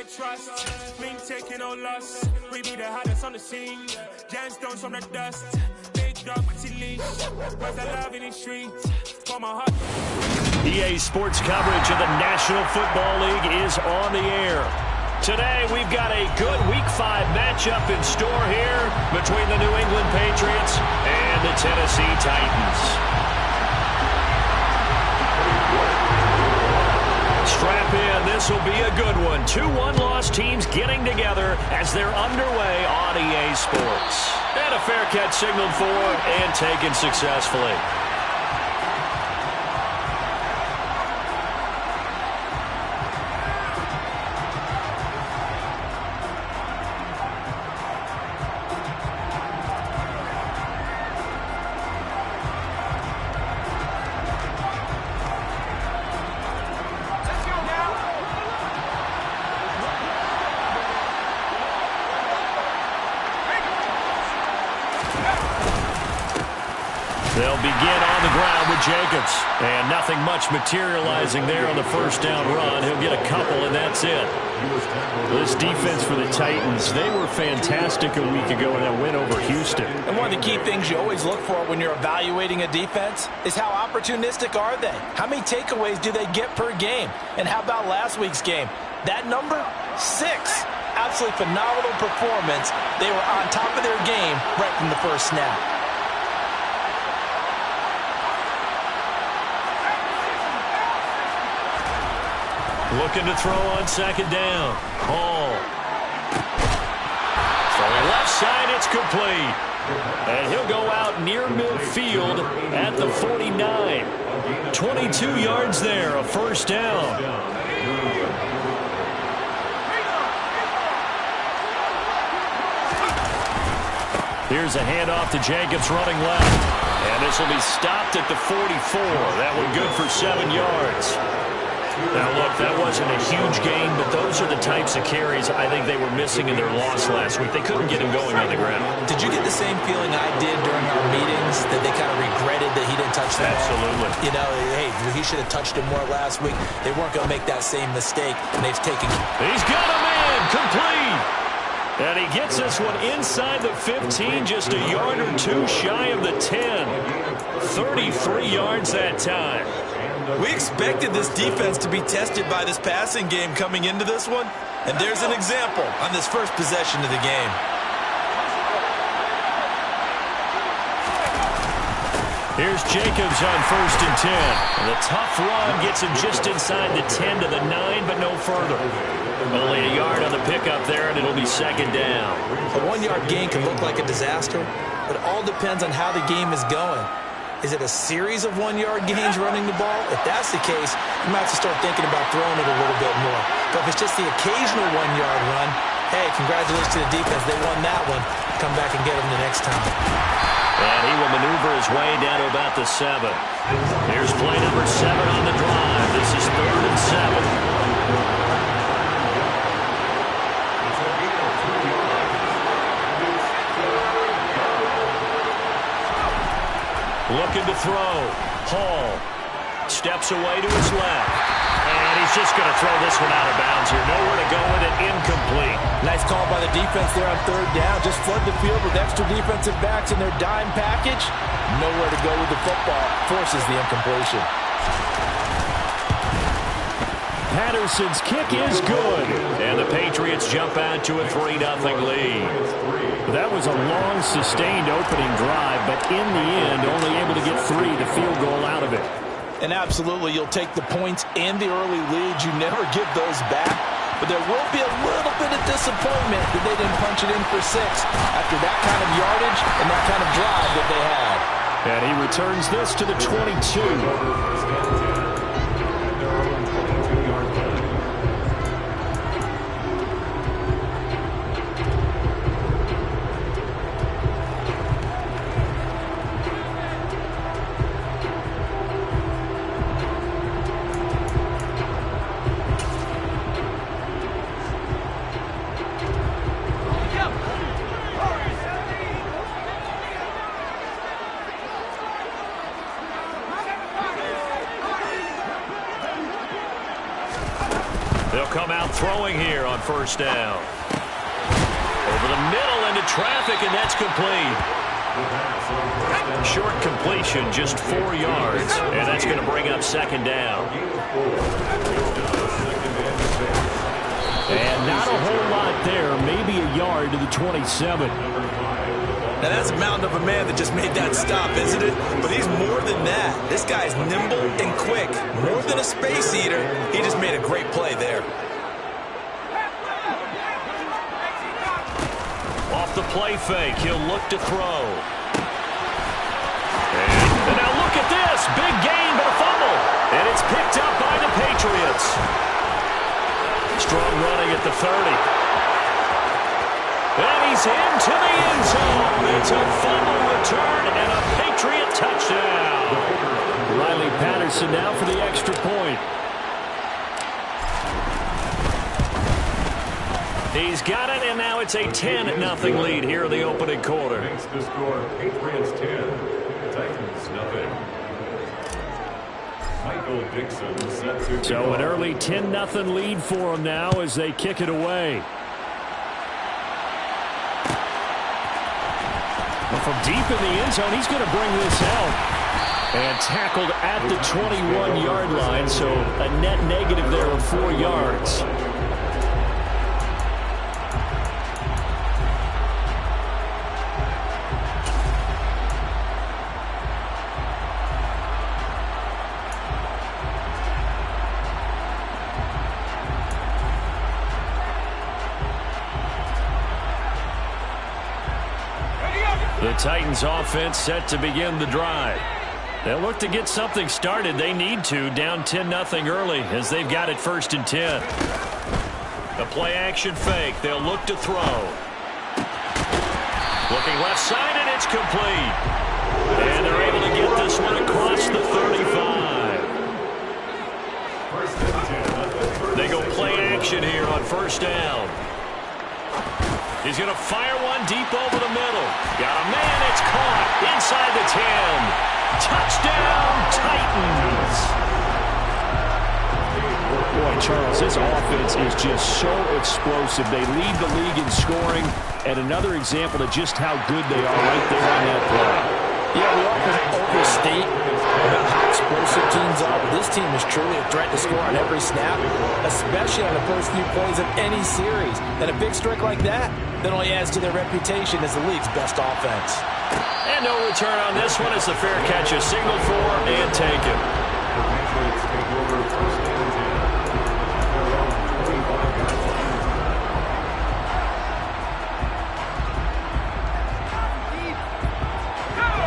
they trust. Been taking no loss. We be the hottest on the scene. Gemstones from the dust. Big dog with your leash. Where's the love in the streets? For my heart. EA Sports coverage of the National Football League is on the air. Today, we've got a good Week 5 matchup in store here between the New England Patriots and the Tennessee Titans. Strap in, this will be a good one. Two one-loss teams getting together as they're underway on EA Sports. And a fair catch signaled for and taken successfully. They'll begin on the ground with Jacobs. And nothing much materializing there on the first down run. He'll get a couple, and that's it. This defense for the Titans, they were fantastic a week ago in that win over Houston. And one of the key things you always look for when you're evaluating a defense is how opportunistic are they? How many takeaways do they get per game? And how about last week's game? That number, 6. Absolutely phenomenal performance. They were on top of their game right from the first snap. Looking to throw on second down. Hall. Throwing left side, it's complete. And he'll go out near midfield at the 49. 22 yards there, a first down. Here's a handoff to Jacobs running left. And this will be stopped at the 44. That one good for 7 yards. Now, look, that wasn't a huge gain, but those are the types of carries I think they were missing in their loss last week. They couldn't get him going on the ground. Did you get the same feeling I did during our meetings, that they kind of regretted that he didn't touch the ball? Absolutely. You know, hey, he should have touched him more last week. They weren't going to make that same mistake, and they've taken... He's got a man, complete. And he gets this one inside the 15, just a yard or two shy of the 10. 33 yards that time. We expected this defense to be tested by this passing game coming into this one, and there's an example on this first possession of the game. Here's Jacobs on 1st and 10. And the tough run gets him just inside the 10 to the 9, but no further. Only a yard on the pickup there, and it'll be second down. A 1-yard gain can look like a disaster, but it all depends on how the game is going. Is it a series of 1-yard gains running the ball? If that's the case, you might have to start thinking about throwing it a little bit more. But if it's just the occasional 1-yard run, hey, congratulations to the defense. They won that one. Come back and get them the next time. And he will maneuver his way down to about the 7. Here's play number 7 on the drive. This is 3rd and 7. Looking to throw. Hall steps away to his left. And he's just going to throw this one out of bounds here. Nowhere to go with it. Incomplete. Nice call by the defense there on 3rd down. Just flood the field with extra defensive backs in their dime package. Nowhere to go with the football. Forces the incompletion. Patterson's kick is good. And the Patriots jump out to a 3-0 lead. That was a long, sustained opening drive, but in the end, only able to get 3, the field goal out of it. And absolutely, you'll take the points and the early leads. You never give those back. But there will be a little bit of disappointment that they didn't punch it in for 6 after that kind of yardage and that kind of drive that they had. And he returns this to the 22. They'll come out throwing here on first down. Over the middle into traffic, and that's complete. Short completion, just 4 yards, and that's going to bring up second down. And not a whole lot there, maybe a yard to the 27. Now that's a mountain of a man that just made that stop, isn't it? But he's more than that. This guy's nimble and quick. More than a space eater, he just made a great play there. Off the play fake, he'll look to throw. And now look at this. Big gain, but a fumble. And it's picked up by the Patriots. Strong running at the 30. And he's into the end zone. It's a fumble return and a Patriot touchdown. Riley Patterson now for the extra point. He's got it, and now it's a 10-0 lead here in the opening quarter. Makes the score Patriots 10, Titans nothing. Michael Dixon set to So an early 10-0 lead for them now as they kick it away. But from deep in the end zone, he's going to bring this out. And tackled at the 21-yard line, so a net negative there of 4 yards. The Titans offense set to begin the drive. They'll look to get something started. They need to, down 10-0 early as they've got it 1st and 10. A play action fake. They'll look to throw. Looking left side, and it's complete. And they're able to get this one across the 35. They go play action here on first down. He's going to fire one deep over the middle. Got a man, it's caught inside the 10. Touchdown, Titans. Boy, Charles, this offense is just so explosive. They lead the league in scoring, and another example of just how good they are right there on that play. Yeah, we often overstate about how explosive teams are. This team is truly a threat to score on every snap, especially on the first few plays of any series. And a big strike like that only adds to their reputation as the league's best offense. And no return on this one as the fair catch is signaled for and taken.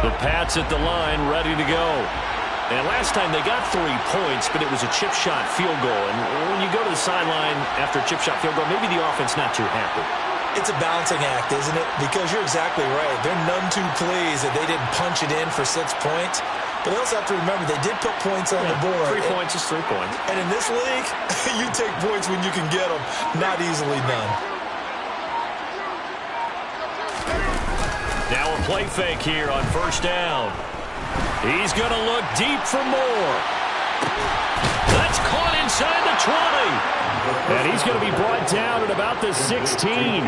The Pats at the line, ready to go. And last time they got 3 points, but it was a chip shot field goal. And when you go to the sideline after a chip shot field goal, maybe the offense not too happy. It's a balancing act, isn't it? Because you're exactly right. They're none too pleased that they didn't punch it in for 6 points. But they also have to remember they did put points on the board. 3 points is 3 points. And in this league, you take points when you can get them. Not easily done. Now a play fake here on first down. He's going to look deep for more. That's caught inside the 20. And he's going to be brought down at about the 16.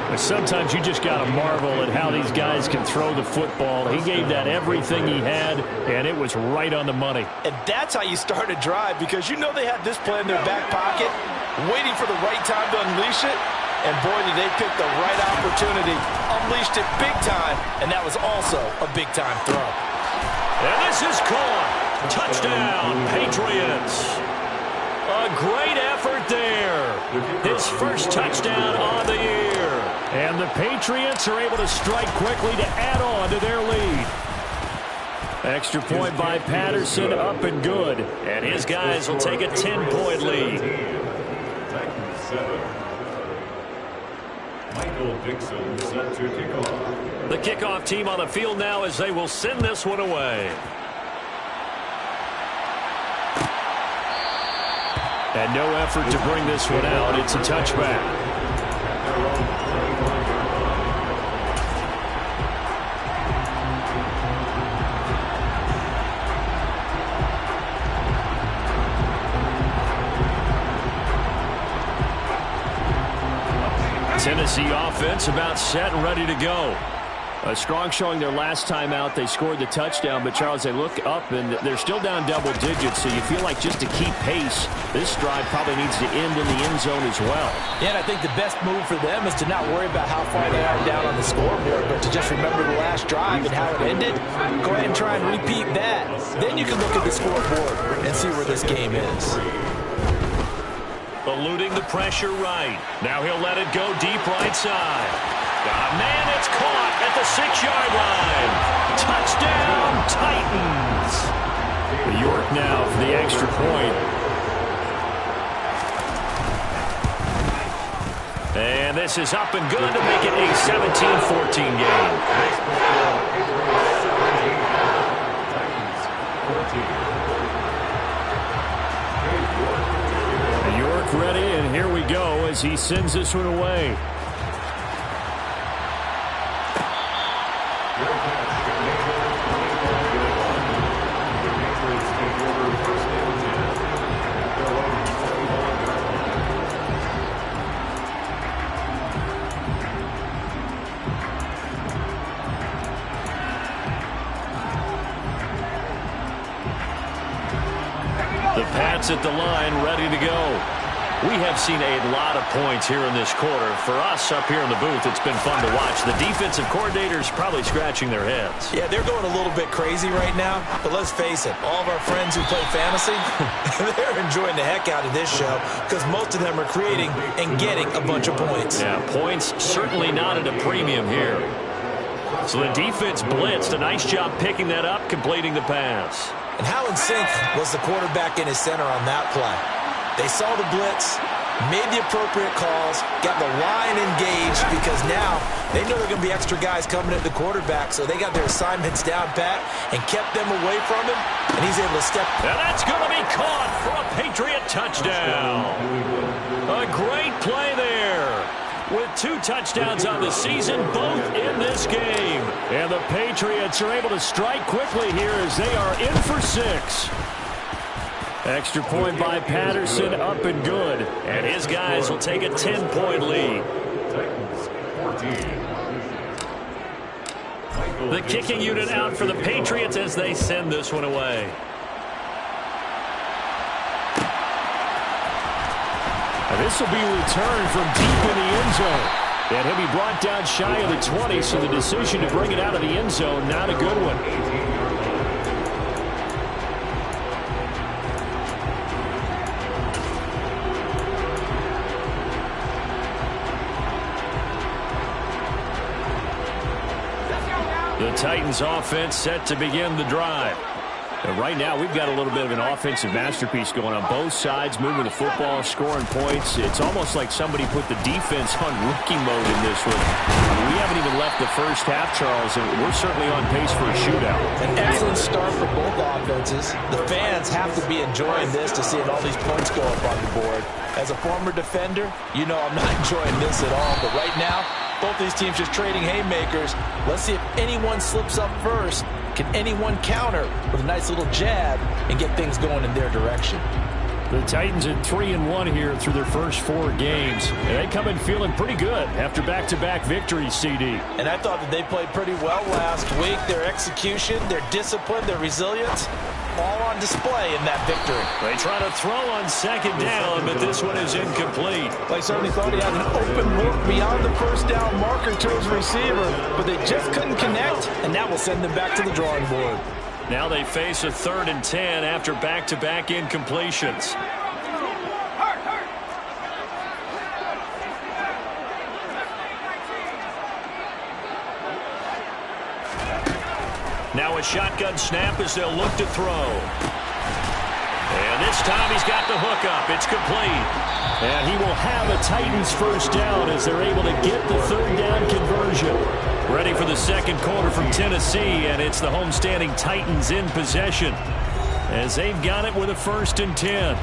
But sometimes you just got to marvel at how these guys can throw the football. He gave that everything he had, and it was right on the money. And that's how you start a drive, because you know they had this play in their back pocket, waiting for the right time to unleash it. And boy, did they pick the right opportunity. Unleashed it big time, and that was also a big-time throw. And this is caught. Touchdown, Patriots. A great effort there. His first touchdown on the year. And the Patriots are able to strike quickly to add on to their lead. Extra point by Patterson, up and good. And his guys will take a 10-point lead. Titans 7. Michael Dixon set to kick off. The kickoff team on the field now as they will send this one away. And no effort to bring this one out. It's a touchback. Tennessee offense about set and ready to go. A strong showing their last time out. They scored the touchdown, but, Charles, they look up, and they're still down double digits, so you feel like just to keep pace, this drive probably needs to end in the end zone as well. Yeah, and I think the best move for them is to not worry about how far they are down on the scoreboard, but to just remember the last drive and how it ended. Go ahead and try and repeat that. Then you can look at the scoreboard and see where this game is. Eluding the pressure right. Now he'll let it go deep right side. Man, it's caught at the 6-yard line. Touchdown, Titans. York now for the extra point. And this is up and good to make it a 17-14 game. York ready, and here we go as he sends this one away. The Pats at the line, ready to go. We have seen a lot of points here in this quarter. For us up here in the booth, it's been fun to watch. The defensive coordinators probably scratching their heads. Yeah, they're going a little bit crazy right now, but let's face it, all of our friends who play fantasy, they're enjoying the heck out of this show because most of them are creating and getting a bunch of points. Yeah, points certainly not at a premium here. So the defense blitzed. A nice job picking that up, completing the pass. And how in sync was the quarterback in his center on that play? They saw the blitz, made the appropriate calls, got the line engaged because now they know there are going to be extra guys coming at the quarterback, so they got their assignments down pat and kept them away from him, and he's able to step. And that's going to be caught for a Patriot touchdown. A great play there. With 2 touchdowns on the season, both in this game. And the Patriots are able to strike quickly here as they are in for 6. Extra point by Patterson, up and good. And his guys will take a 10-point lead. The kicking unit out for the Patriots as they send this one away. And this will be returned from deep in the end zone. And he'll be brought down shy of the 20, so the decision to bring it out of the end zone, not a good one. The Titans offense set to begin the drive. And right now, we've got a little bit of an offensive masterpiece going on both sides, moving the football, scoring points. It's almost like somebody put the defense on rookie mode in this one. We haven't even left the first half, Charles, and we're certainly on pace for a shootout. An excellent start for both offenses. The fans have to be enjoying this to see all these points go up on the board. As a former defender, you know I'm not enjoying this at all, but right now, both these teams just trading haymakers. Let's see if anyone slips up first. Can anyone counter with a nice little jab and get things going in their direction? The Titans at 3-1 here through their first 4 games. And they come in feeling pretty good after back-to-back victories, CD. And I thought that they played pretty well last week. Their execution, their discipline, their resilience, all on display in that victory. They try to throw on second down, but this one is incomplete. They certainly thought he had an open look beyond the first down marker to his receiver, but they just couldn't connect, and that will send them back to the drawing board. Now they face a 3rd and 10 after back-to-back incompletions. Now a shotgun snap as they'll look to throw. And this time he's got the hook up. It's complete. And he will have a Titans first down as they're able to get the 3rd down conversion. Ready for the second quarter from Tennessee, and it's the homestanding Titans in possession as they've got it with a 1st and 10.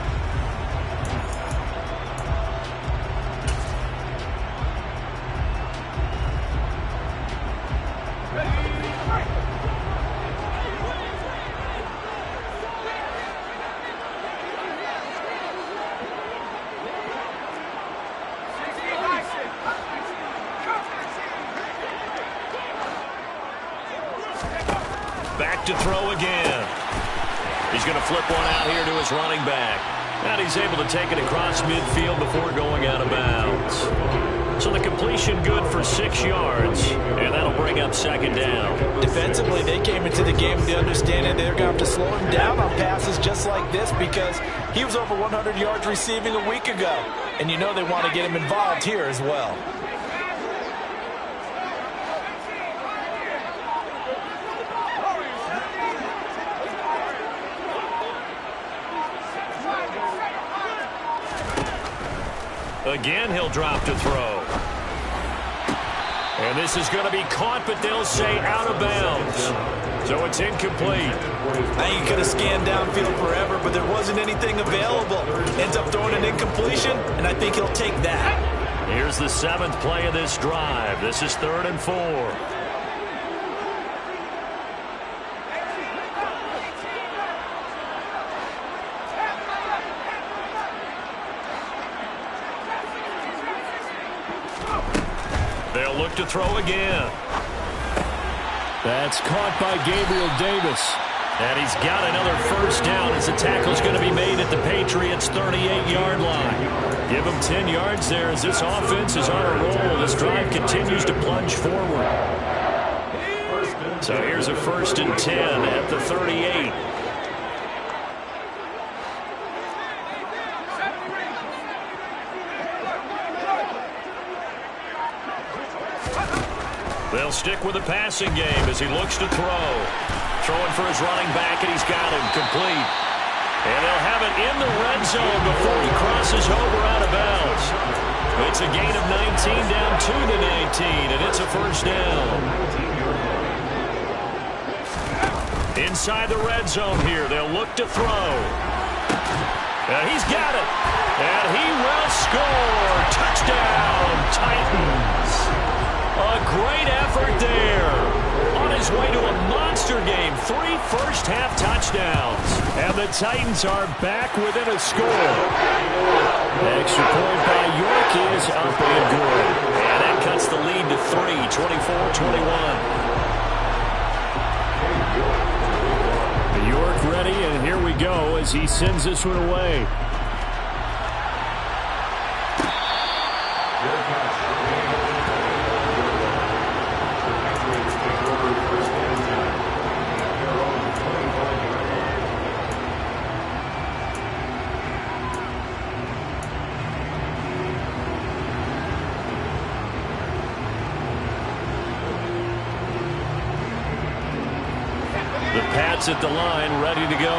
to flip one out here to his running back. And he's able to take it across midfield before going out of bounds. So the completion good for 6 yards, and that'll bring up second down. Defensively, they came into the game with the understanding they're going to have to slow him down on passes just like this because he was over 100 yards receiving a week ago. And you know they want to get him involved here as well. Again, he'll drop to throw. And this is going to be caught, but they'll say out of bounds. So it's incomplete. I think he could have scanned downfield forever, but there wasn't anything available. Ends up throwing an incompletion, and I think he'll take that. Here's the 7th play of this drive. This is 3rd and 4. They'll look to throw again. That's caught by Gabriel Davis. And he's got another first down as the tackle's going to be made at the Patriots' 38-yard line. Give them 10 yards there as this offense is on a roll. This drive continues to plunge forward. So here's a 1st and 10 at the 38. They'll stick with the passing game as he looks to throw. Throwing for his running back, and he's got him complete. And they'll have it in the red zone before he crosses over out of bounds. It's a gain of 19 down to the 19, and it's a first down. Inside the red zone here, they'll look to throw. And he's got it. And he will score. Touchdown, Titans. A great effort there. On his way to a monster game. 3 first-half touchdowns. And the Titans are back within a score. Extra point by York is up and good. And that cuts the lead to 3, 24-21. York ready, and here we go as he sends this one away. At the line, ready to go.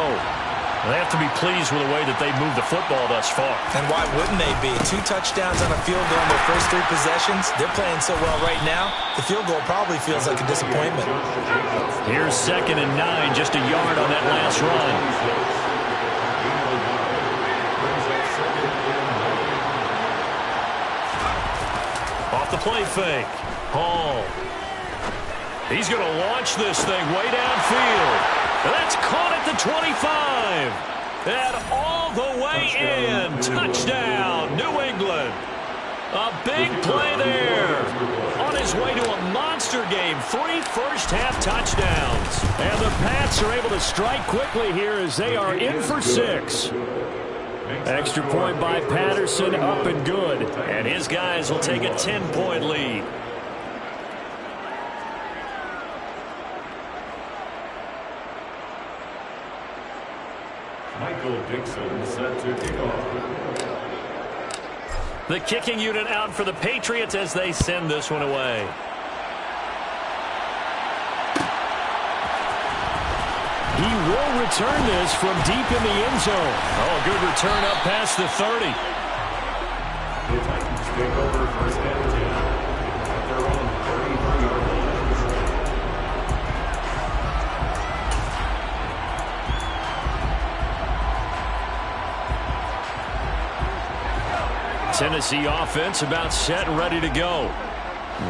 They have to be pleased with the way that they've moved the football thus far. And why wouldn't they be? 2 touchdowns on a field goal in their first 3 possessions. They're playing so well right now, the field goal probably feels like a disappointment. Here's 2nd and 9, just a yard on that last run. Off the play fake. Hall. He's going to launch this thing way downfield. And that's caught at the 25. And all the way in. Touchdown, New England. A big play there. On his way to a monster game. 3 first-half touchdowns. And the Pats are able to strike quickly here as they are in for 6. Extra point by Patterson, up and good. And his guys will take a 10-point lead. Dixon set to kick off. The kicking unit out for the Patriots as they send this one away. He will return this from deep in the end zone. Oh, good return up past the 30. The Titans take over 1st and 10 at their own 33-yard line. Tennessee offense about set and ready to go.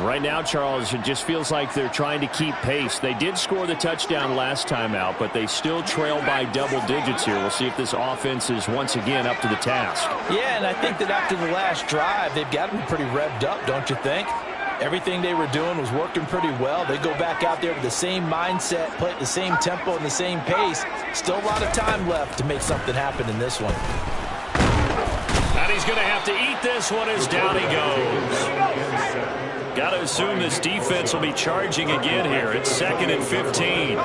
Right now, Charles, it just feels like they're trying to keep pace. They did score the touchdown last time out, but they still trail by double digits here. We'll see if this offense is once again up to the task. Yeah, and I think that after the last drive, they've got to be pretty revved up, don't you think? Everything they were doing was working pretty well. They go back out there with the same mindset, play at the same tempo and the same pace. Still a lot of time left to make something happen in this one. And he's going to have to eat this one as down he goes. Got to assume this defense will be charging again here. It's 2nd and 15.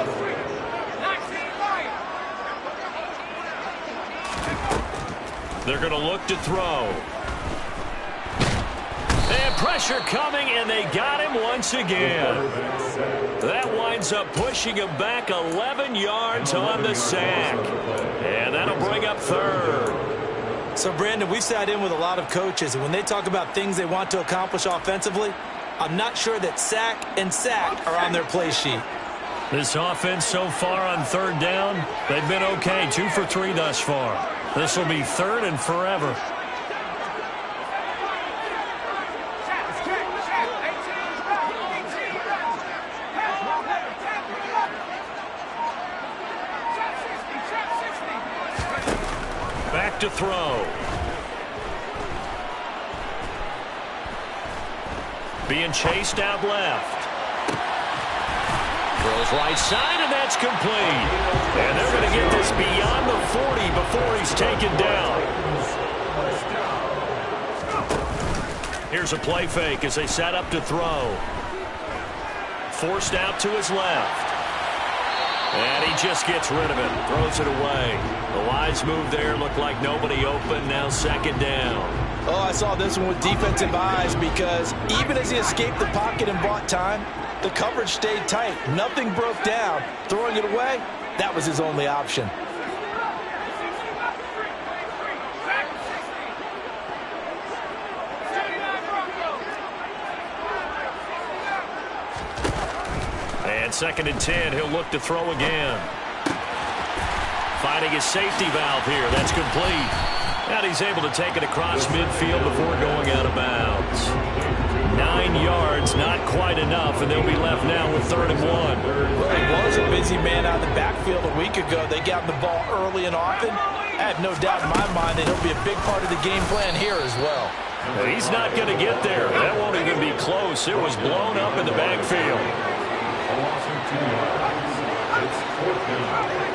They're going to look to throw. And pressure coming, and they got him once again. That winds up pushing him back 11 yards on the sack. And that'll bring up 3rd. So, Brandon, we sat in with a lot of coaches, and when they talk about things they want to accomplish offensively, I'm not sure that sack and sack are on their play sheet. This offense so far on 3rd down, they've been okay. 2 for 3 thus far. This will be 3rd and forever. Back to throw. Being chased out left. Throws right side, and that's complete. And they're going to get this beyond the 40 before he's taken down. Here's a play fake as they set up to throw. Forced out to his left. And he just gets rid of it. Throws it away. The wise move there. Looked like nobody open. Now 2nd down. Oh, I saw this one with defensive eyes because even as he escaped the pocket and bought time, the coverage stayed tight. Nothing broke down. Throwing it away, that was his only option. And 2nd and 10, he'll look to throw again. Finding his safety valve here. That's complete. And he's able to take it across midfield before going out of bounds. 9 yards, not quite enough, and they'll be left now with 3rd and 1. Well, he was a busy man out of the backfield a week ago. They got the ball early and often. I have no doubt in my mind that he'll be a big part of the game plan here as well. He's not going to get there. That won't even be close. It was blown up in the backfield. It's 4th down.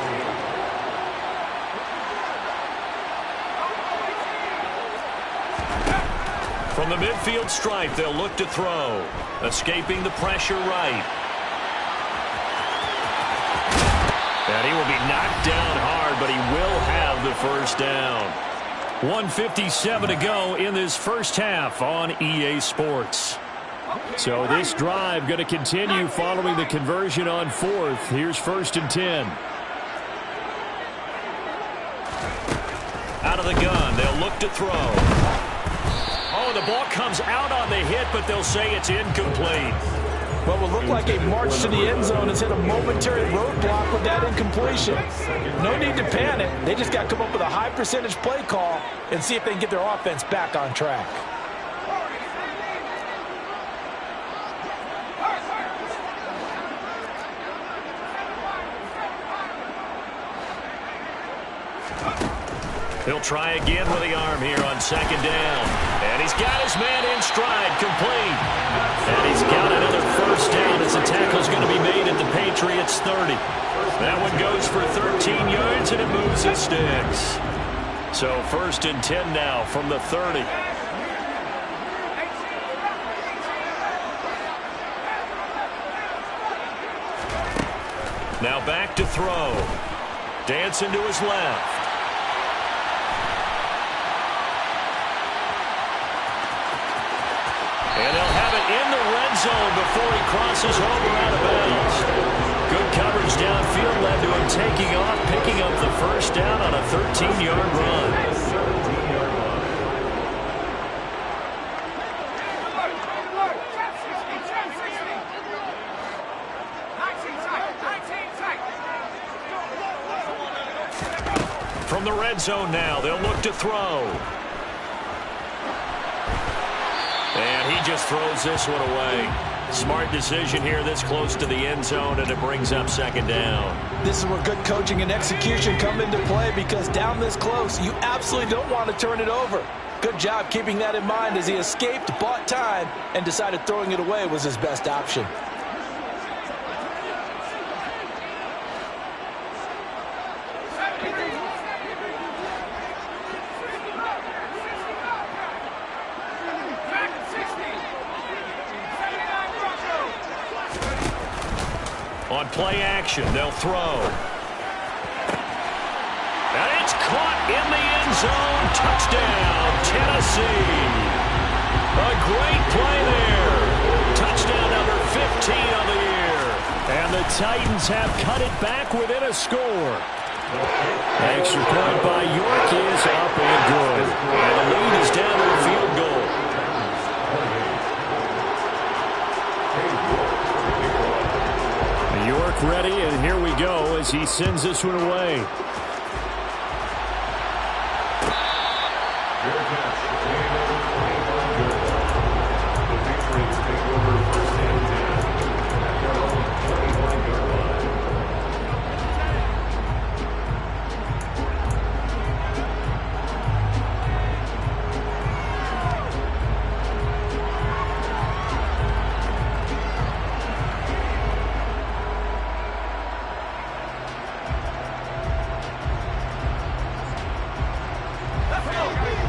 From the midfield stripe, they'll look to throw. Escaping the pressure right. And he will be knocked down hard, but he will have the 1st down. 1:57 to go in this first half on EA Sports. So this drive going to continue following the conversion on 4th. Here's 1st and 10. Out of the gun, they'll look to throw. Oh, the ball comes out on the hit, but they'll say it's incomplete. What will look like a march to the end zone has hit a momentary roadblock with that incompletion. No need to panic. They just got to come up with a high percentage play call and see if they can get their offense back on track. He'll try again with the arm here on 2nd down. And he's got his man in stride, complete. And he's got another 1st down as the tackle's going to be made at the Patriots 30. That one goes for 13 yards, and it moves his sticks. So 1st and 10 now from the 30. Now back to throw. Dancing to his left. And he'll have it in the red zone before he crosses over out of bounds. Good coverage downfield led to him taking off, picking up the 1st down on a 13-yard run. From the red zone now, they'll look to throw. And he just throws this one away. Smart decision here this close to the end zone, and it brings up second down. This is where good coaching and execution come into play, because down this close, you absolutely don't want to turn it over. Good job keeping that in mind as he escaped, bought time, and decided throwing it away was his best option. On play action, they'll throw. And it's caught in the end zone. Touchdown, Tennessee. A great play there. Touchdown number 15 on the year. And the Titans have cut it back within a score. Extra point by York is up and good. And the lead is down to a field goal. York ready, and here we go as he sends this one away.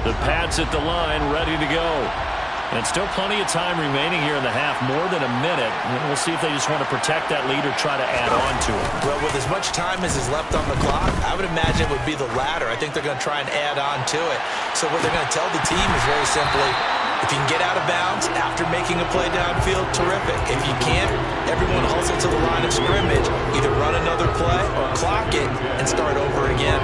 The Pats at the line, ready to go. And still plenty of time remaining here in the half, more than a minute. We'll see if they just want to protect that lead or try to add on to it. Well, with as much time as is left on the clock, I would imagine it would be the latter. I think they're going to try and add on to it. So what they're going to tell the team is very simply, if you can get out of bounds after making a play downfield, terrific. If you can't, everyone hustle to the line of scrimmage, either run another play or clock it and start over again.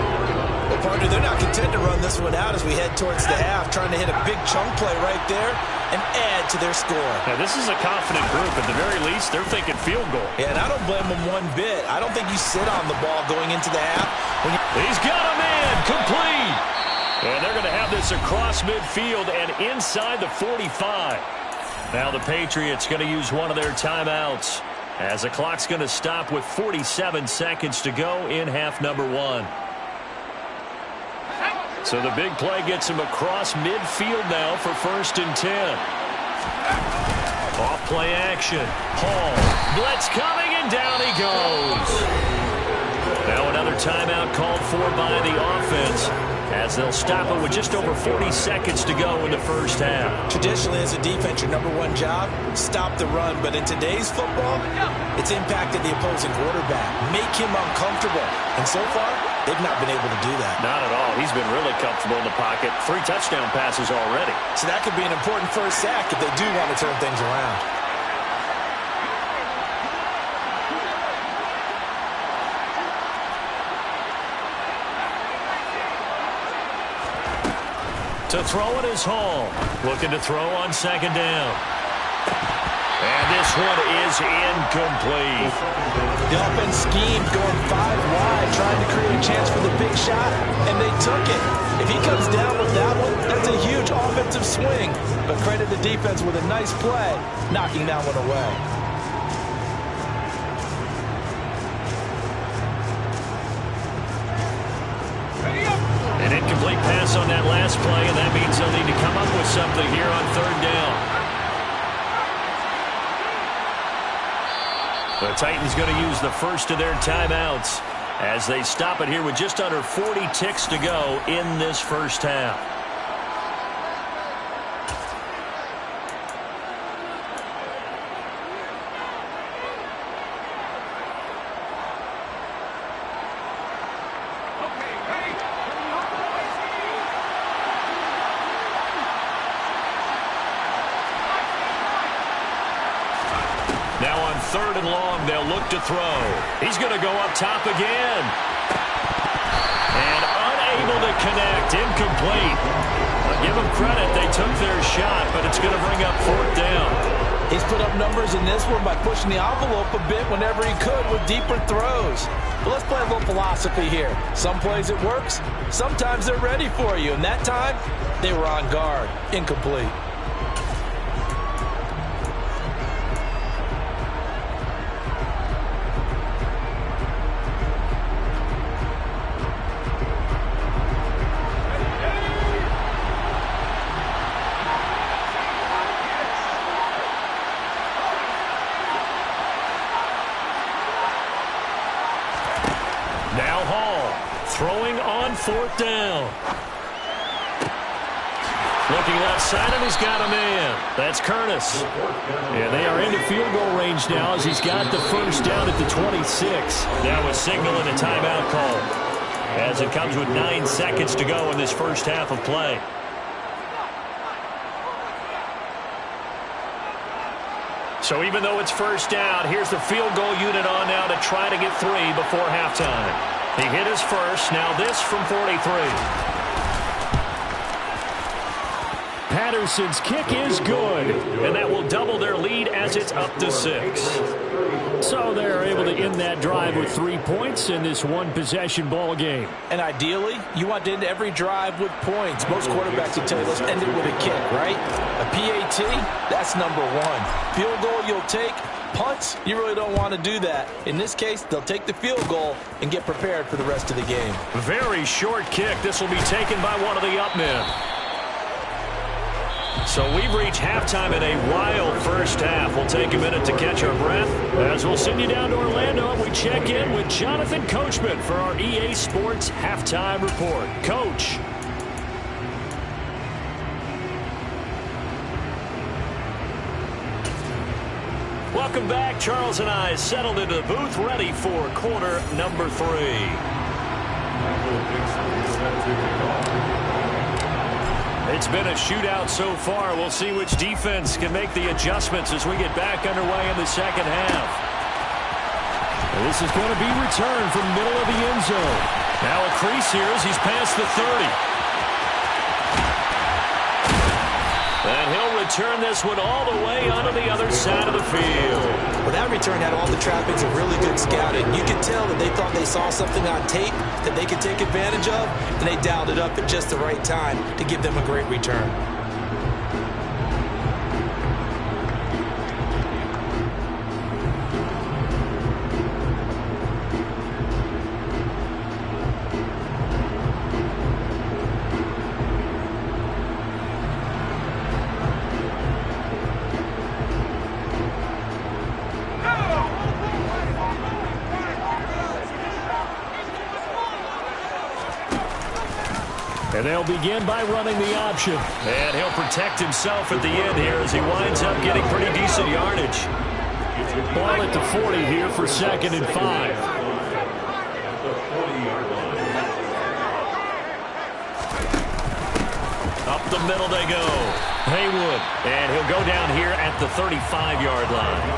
Well, partner, they're not content to run this one out as we head towards the half, trying to hit a big chunk play right there and add to their score. Now, this is a confident group. At the very least, they're thinking field goal. Yeah, and I don't blame them one bit. I don't think you sit on the ball going into the half. He's got him in, complete. And they're going to have this across midfield and inside the 45. Now the Patriots going to use one of their timeouts as the clock's going to stop with 47 seconds to go in half number one. So the big play gets him across midfield now for 1st and 10. Off play action. Hall. Blitz coming, and down he goes. Now another timeout called for by the offense as they'll stop it with just over 40 seconds to go in the first half. Traditionally, as a defense, your number one job, stop the run. But in today's football, it's impacted the opposing quarterback. Make him uncomfortable. And so far, they've not been able to do that. Not at all. He's been really comfortable in the pocket. 3 touchdown passes already. So that could be an important first sack if they do want to turn things around. To throw it is Hall. Looking to throw on 2nd down. And this one is incomplete. The offense schemed going 5 wide, trying to create a chance for the big shot, and they took it. If he comes down with that one, that's a huge offensive swing. But credit the defense with a nice play, knocking that one away. An incomplete pass on that last play, and that means they'll need to come up with something here on 3rd down. The Titans going to use the first of their timeouts as they stop it here with just under 40 ticks to go in this first half. Now on 3rd and long, they'll look to throw. He's going to go up top again. And unable to connect. Incomplete. I'll give them credit. They took their shot, but it's going to bring up 4th down. He's put up numbers in this one by pushing the envelope a bit whenever he could with deeper throws. But let's play a little philosophy here. Some plays it works. Sometimes they're ready for you. And that time, they were on guard. Incomplete. 4th down. Looking left side, and he's got a man. That's Curtis. And they are into field goal range now as he's got the first down at the 26. That was signaling a timeout call, as it comes with 9 seconds to go in this first half of play. So even though it's first down, here's the field goal unit on now to try to get 3 before halftime. He hit his first. Now this from 43. Patterson's kick is good, and that will double their lead as it's up to 6. So they're able to end that drive with 3 points in this one-possession ball game. And ideally, you want to end every drive with points. Most quarterbacks will tell you, let's end it with a kick, right? A PAT, that's number 1. Field goal you'll take. Punts, you really don't want to do that. In this case, they'll take the field goal and get prepared for the rest of the game. Very short kick. This will be taken by one of the up men. So we've reached halftime in a wild first half. We'll take a minute to catch our breath as we'll send you down to Orlando and we check in with Jonathan Coachman for our EA Sports Halftime Report. Coach. Welcome back. Charles and I settled into the booth ready for quarter number 3. It's been a shootout so far. We'll see which defense can make the adjustments as we get back underway in the second half. Well, this is going to be returned from middle of the end zone. Now a crease here as he's past the 30. And he'll return this one all the way onto the other side of the field. Well, that return had all the trappings of really good scouting. You could tell that they thought they saw something on tape that they could take advantage of, and they dialed it up at just the right time to give them a great return. And they'll begin by running the option. And he'll protect himself at the end here as he winds up getting pretty decent yardage. Ball at the 40 here for 2nd and 5. Up the middle they go. Haywood. And he'll go down here at the 35-yard line.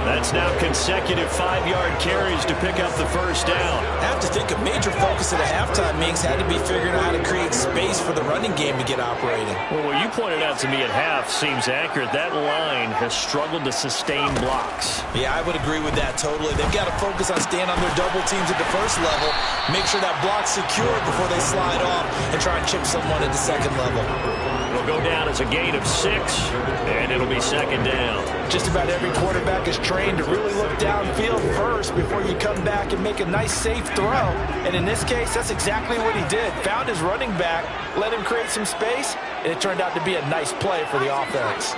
That's now consecutive 5-yard carries to pick up the first down. I have to think a major focus at the halftime meetings had to be figuring out how to create space for the running game to get operating. Well, what you pointed out to me at half seems accurate. That line has struggled to sustain blocks. Yeah, I would agree with that totally. They've got to focus on staying on their double teams at the first level, make sure that block's secured before they slide off and try and chip someone at the second level. It'll go down as a gain of 6, and it'll be 2nd down. Just about every quarterback is trained to really look downfield first before you come back and make a nice, safe throw. And in this case, that's exactly what he did. Found his running back, let him create some space, and it turned out to be a nice play for the offense.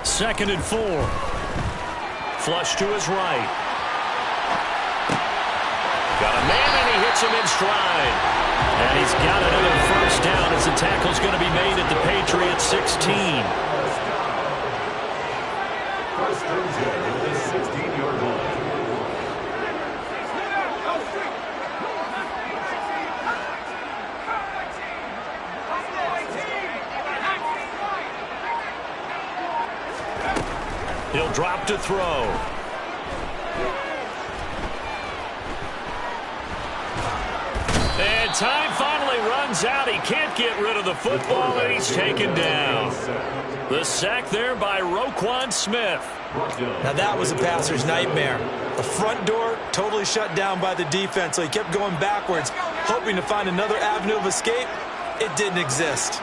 Second and 4. Flush to his right. Got a man, and he hits him in stride. And he's got another first down as the tackle's going to be made at the Patriots 16. First and 10 at the 16-yard line. He'll drop to throw. And time finally runs out. He can't get rid of the football, and he's taken down. The sack there by Roquan Smith. Now that was a passer's nightmare. The front door totally shut down by the defense, so he kept going backwards, hoping to find another avenue of escape. It didn't exist.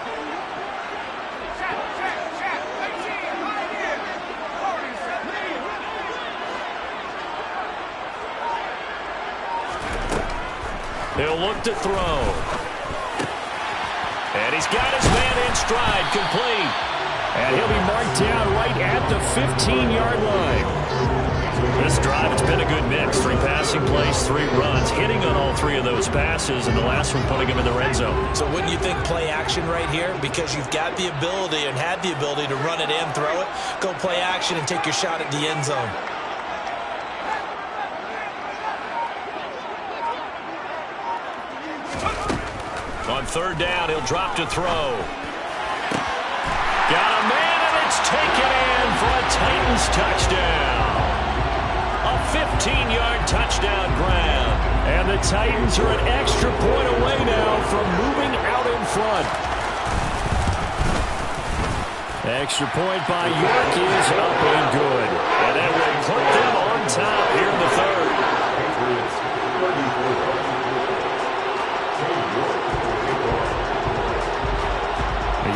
He'll look to throw. And he's got his man in stride, complete. And he'll be marked down right at the 15-yard line. This drive, it's been a good mix. 3 passing plays, 3 runs, hitting on all 3 of those passes, and the last one putting him in the red zone. So wouldn't you think play action right here? Because you've got the ability and had the ability to run it and throw it. Go play action and take your shot at the end zone. On 3rd down, he'll drop to throw. Got a man, and it's taken in for a Titans touchdown. A 15-yard touchdown grab. And the Titans are an extra point away now from moving out in front. Extra point by York is up and good. And that will put them on top here in the 3rd.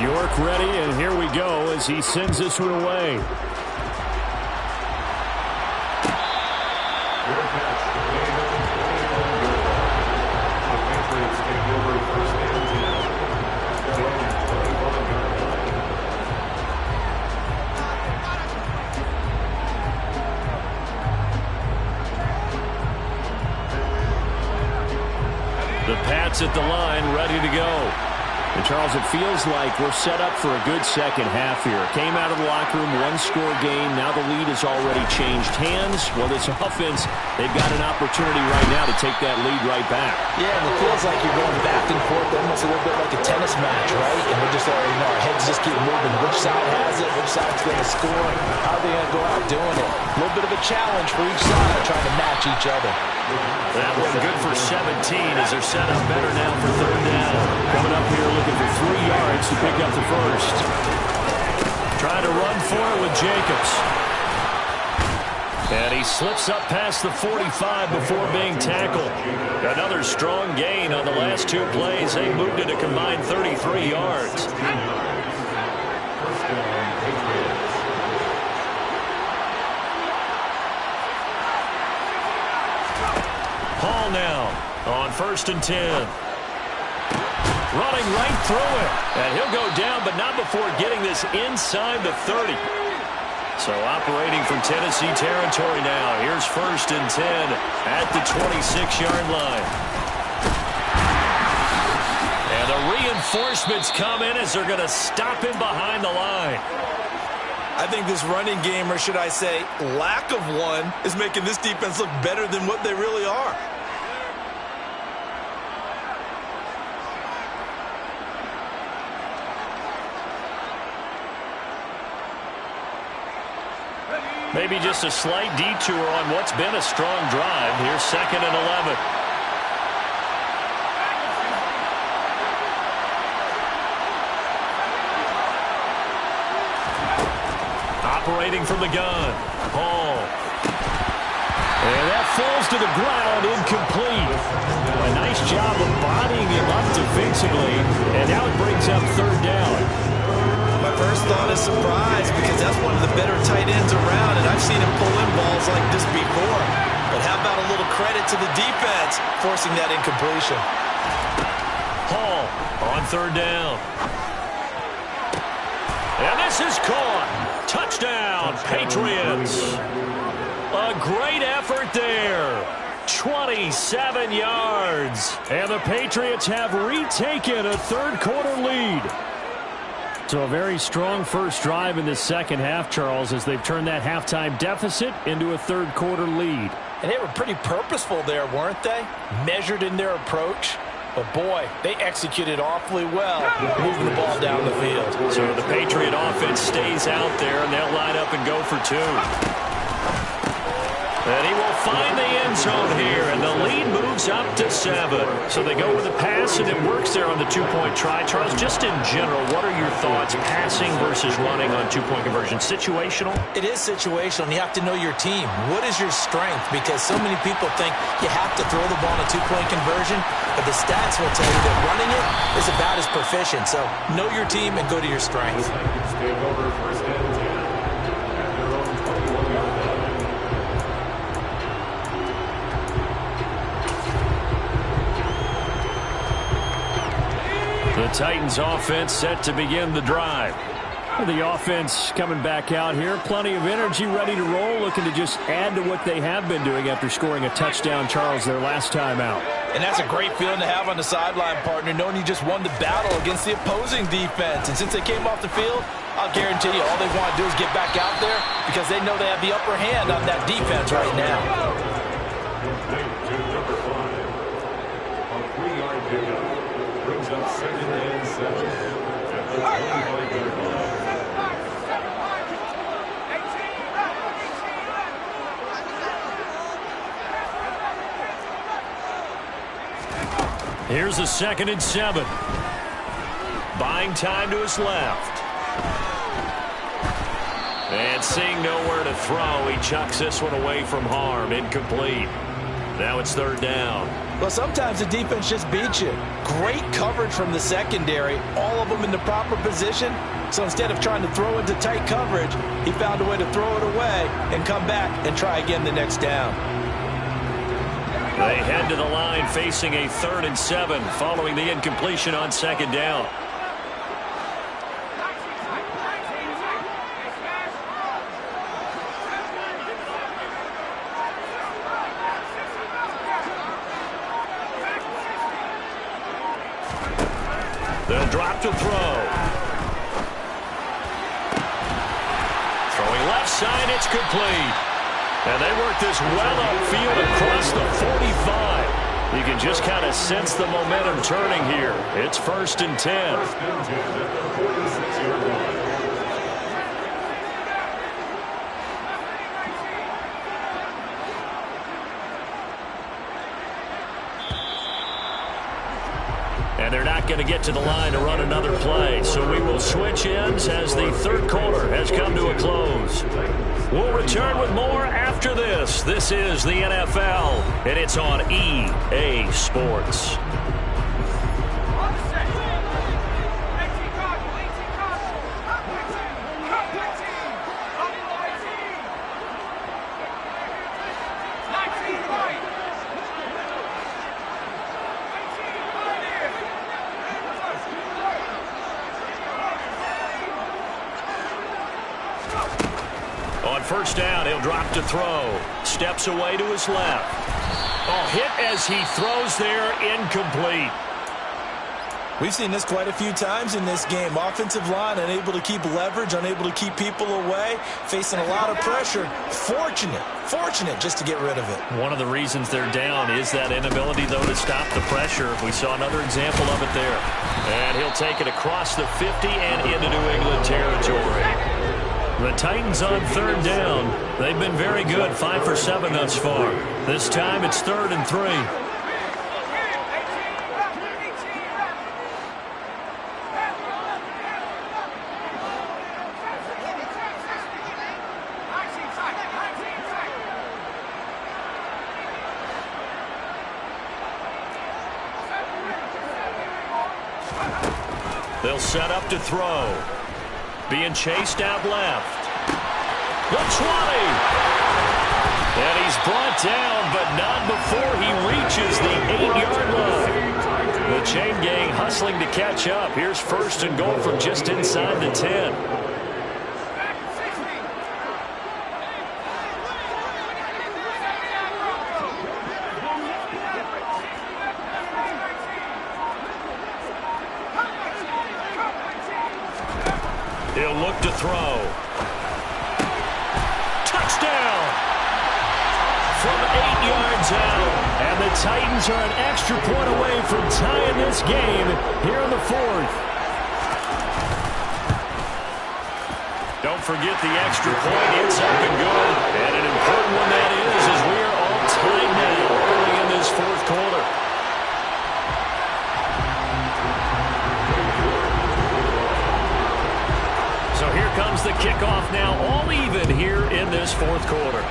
York ready, and here we go as he sends this one away. The Pats at the line, ready to go. And, Charles, it feels like we're set up for a good second half here. Came out of the locker room, 1-score game. Now the lead has already changed hands. Well, this offense, they've got an opportunity right now to take that lead right back. Yeah, and it feels like you're going back and forth, almost a little bit like a tennis match, right? And we're just already know our heads just keep moving. Which side has it? Which side's going to score? How are they going to go out doing it? A little bit of a challenge for each side, trying to match each other. That one good for 17 as they're set up better now for 3rd down. Coming up here looking for 3 yards to pick up the first. Trying to run for it with Jacobs. And he slips up past the 45 before being tackled. Another strong gain on the last 2 plays. They moved it a combined 33 yards. Hall now on 1st and 10. Running right through it. And he'll go down, but not before getting this inside the 30. So operating from Tennessee territory now. Here's 1st and 10 at the 26-yard line. And the reinforcements come in as they're going to stop him behind the line. I think this running game, or should I say lack of one, is making this defense look better than what they really are. Maybe just a slight detour on what's been a strong drive. Here's 2nd and 11. Operating from the gun. Hall. And that falls to the ground, incomplete. A nice job of bodying him up defensively. And now it brings up 3rd down. My first thought is surprise, because that's one of the better tight ends around, and I've seen him pull in balls like this before. But how about a little credit to the defense forcing that incompletion? Hall on 3rd down. And this is caught. Touchdown, Patriots. A great effort there. 27 yards. And the Patriots have retaken a 3rd quarter lead. So a very strong first drive in the second half, Charles, as they've turned that halftime deficit into a 3rd quarter lead. And they were pretty purposeful there, weren't they? Measured in their approach. But, boy, they executed awfully well, moving the ball down the field. So the Patriot offense stays out there, and they'll line up and go for 2. And he will find the end zone here, and the lead moves up to 7. So they go with a pass, and it works there on the 2-point try. Charles, just in general, what are your thoughts, passing versus running on 2-point conversion? Situational? It is situational, and you have to know your team. What is your strength? Because so many people think you have to throw the ball on a 2-point conversion, but the stats will tell you that running it is about as proficient. So know your team and go to your strength. The Titans offense set to begin the drive. The offense coming back out here. Plenty of energy, ready to roll, looking to just add to what they have been doing after scoring a touchdown, Charles, their last time out. And that's a great feeling to have on the sideline, partner, knowing you just won the battle against the opposing defense. And since they came off the field, I'll guarantee you all they want to do is get back out there because they know they have the upper hand on that defense right now. Number 5, a 3-yard pickup, brings up 2nd and 7 at the 25-yard line. Here's a 2nd and 7. Buying time to his left. And seeing nowhere to throw, he chucks this one away from harm. Incomplete. Now it's 3rd down. Well, sometimes the defense just beats you. Great coverage from the secondary, all of them in the proper position. So instead of trying to throw into tight coverage, he found a way to throw it away and come back and try again the next down. They head to the line facing a 3rd and 7 following the incompletion on 2nd down. They'll drop to throw. Throwing left side, it's complete. And they work this well upfield across the 45. You can just kind of sense the momentum turning here. It's 1st and 10. 1st and 10 at the 46-yard line. And they're not going to get to the line to run another play. So we will switch ends as the 3rd quarter has come to a close. We'll return with more after this. This is the NFL, and it's on EA Sports. On 1st down, he'll drop to throw. Steps away to his left. Oh, hit as he throws there, incomplete. We've seen this quite a few times in this game. Offensive line unable to keep leverage, unable to keep people away, facing a lot of pressure. Fortunate just to get rid of it. One of the reasons they're down is that inability, though, to stop the pressure. We saw another example of it there. And he'll take it across the 50 and into New England territory. The Titans on 3rd down. They've been very good, 5 for 7 thus far. This time it's 3rd and 3. They'll set up to throw. Being chased out left. The 20. And he's brought down, but not before he reaches the 8-yard line. The chain gang hustling to catch up. Here's 1st and goal from just inside the 10. He'll look to throw. Touchdown! From 8 yards out. And the Titans are an extra point away from tying this game here in the 4th. Don't forget the extra point. It's up and good. And an important one that is, as we are all tied now early in this 4th quarter. So here comes the kickoff now, all even here in this 4th quarter.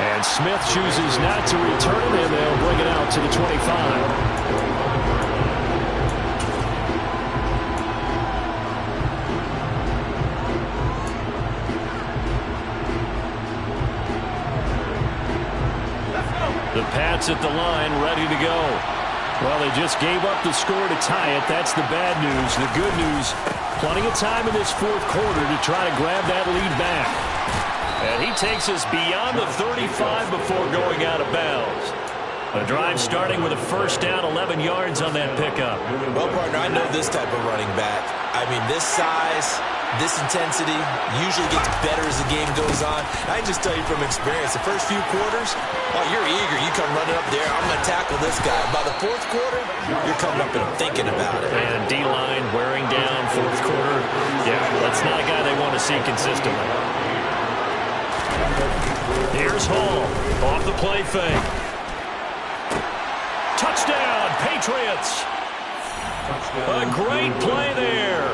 And Smith chooses not to return, and they'll bring it out to the 25. The Pats at the line, ready to go. Well, they just gave up the score to tie it. That's the bad news. The good news, plenty of time in this fourth quarter to try to grab that lead back. And he takes us beyond the 35 before going out of bounds. The drive starting with a first down, 11 yards on that pickup. Well, partner, I know this type of running back. I mean, this size, this intensity usually gets better as the game goes on. I can just tell you from experience, the first few quarters, oh, you're eager. You come running up there, I'm going to tackle this guy. By the fourth quarter, you're coming up and thinking about it. And D-line wearing down fourth quarter. Yeah, that's not a guy they want to see consistently. Here's Hall off the play fake. Touchdown, Patriots. A great play there.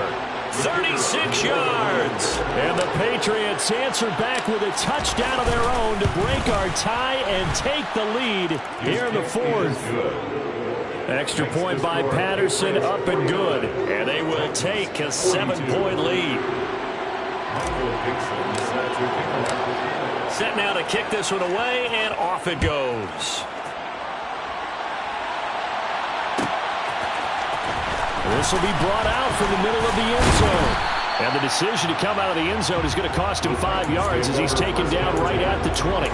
36 yards. And the Patriots answer back with a touchdown of their own to break our tie and take the lead here in the fourth. Extra point by Patterson, up and good. And they will take a 7-point lead. Set now to kick this one away, and off it goes. This will be brought out from the middle of the end zone. And the decision to come out of the end zone is going to cost him 5 yards as he's taken down right at the 20.